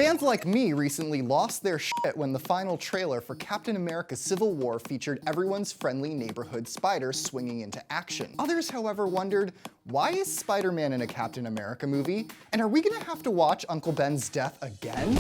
Fans like me recently lost their shit when the final trailer for Captain America Civil War featured everyone's friendly neighborhood spider swinging into action. Others, however, wondered, why is Spider-Man in a Captain America movie? And are we gonna have to watch Uncle Ben's death again?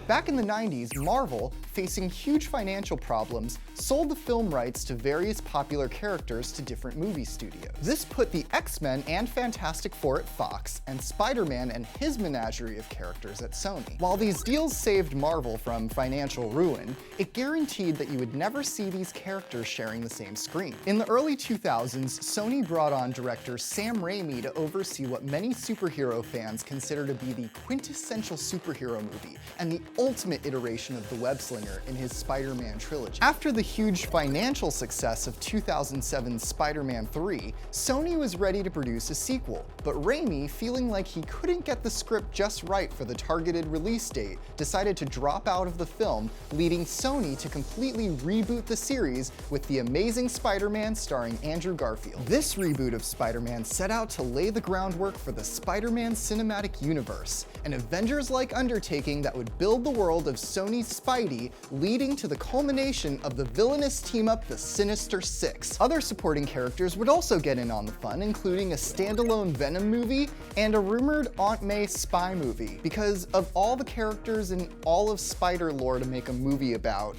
Back in the 90s, Marvel, facing huge financial problems, sold the film rights to various popular characters to different movie studios. This put the X-Men and Fantastic Four at Fox, and Spider-Man and his menagerie of characters at Sony. While these deals saved Marvel from financial ruin, it guaranteed that you would never see these characters sharing the same screen. In the early 2000s, Sony brought on director Sam Raimi to oversee what many superhero fans consider to be the quintessential superhero movie, and the ultimate iteration of the web-slinger in his Spider-Man trilogy. After the huge financial success of 2007's Spider-Man 3, Sony was ready to produce a sequel, but Raimi, feeling like he couldn't get the script just right for the targeted release date, decided to drop out of the film, leading Sony to completely reboot the series with The Amazing SpiderMan starring Andrew Garfield. This reboot of Spider-Man set out to lay the groundwork for the Spider-Man cinematic universe, an Avengers-like undertaking that would build the world of Sony's Spidey, leading to the culmination of the villainous team-up the Sinister Six. Other supporting characters would also get in on the fun, including a standalone Venom movie and a rumored Aunt May spy movie. Because of all the characters in all of Spider lore to make a movie about,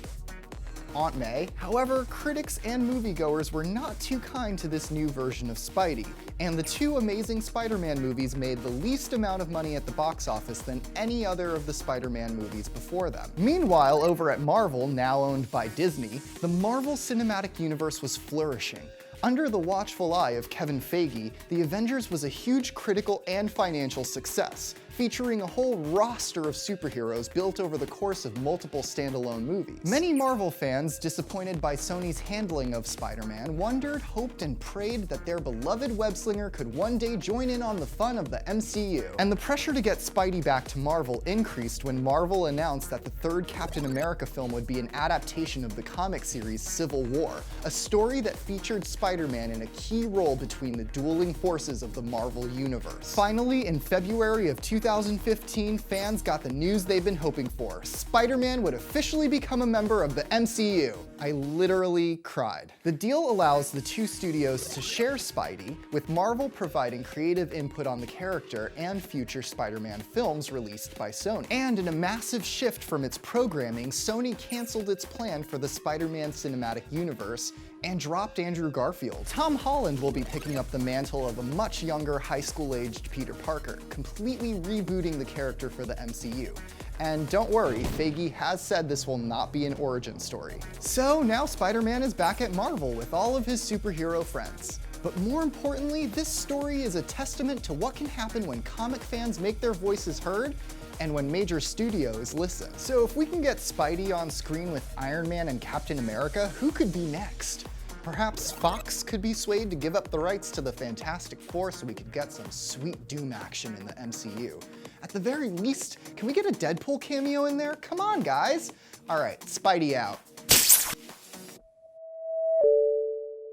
Aunt May. However, critics and moviegoers were not too kind to this new version of Spidey, and the two Amazing Spider-Man movies made the least amount of money at the box office than any other of the Spider-Man movies before them. Meanwhile, over at Marvel, now owned by Disney, the Marvel Cinematic Universe was flourishing. Under the watchful eye of Kevin Feige, the Avengers was a huge critical and financial success, featuring a whole roster of superheroes built over the course of multiple standalone movies. Many Marvel fans, disappointed by Sony's handling of Spider-Man, wondered, hoped, and prayed that their beloved web-slinger could one day join in on the fun of the MCU. And the pressure to get Spidey back to Marvel increased when Marvel announced that the third Captain America film would be an adaptation of the comic series Civil War, a story that featured Spider-Man in a key role between the dueling forces of the Marvel Universe. Finally, in February of 2015, fans got the news they've been hoping for. Spider-Man would officially become a member of the MCU. I literally cried. The deal allows the two studios to share Spidey, with Marvel providing creative input on the character and future Spider-Man films released by Sony. And in a massive shift from its programming, Sony canceled its plan for the Spider-Man cinematic universe and dropped Andrew Garfield. Tom Holland will be picking up the mantle of a much younger, high school-aged Peter Parker, completely rebooting the character for the MCU. And don't worry, Feige has said this will not be an origin story. So now Spider-Man is back at Marvel with all of his superhero friends. But more importantly, this story is a testament to what can happen when comic fans make their voices heard and when major studios listen. So if we can get Spidey on screen with Iron Man and Captain America, who could be next? Perhaps Fox could be swayed to give up the rights to the Fantastic Four so we could get some sweet Doom action in the MCU. At the very least, can we get a Deadpool cameo in there? Come on, guys. All right, Spidey out.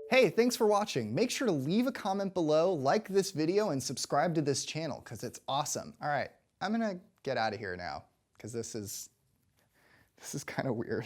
Hey, thanks for watching. Make sure to leave a comment below, like this video, and subscribe to this channel, because it's awesome. All right, I'm gonna get out of here now, because this is kind of weird.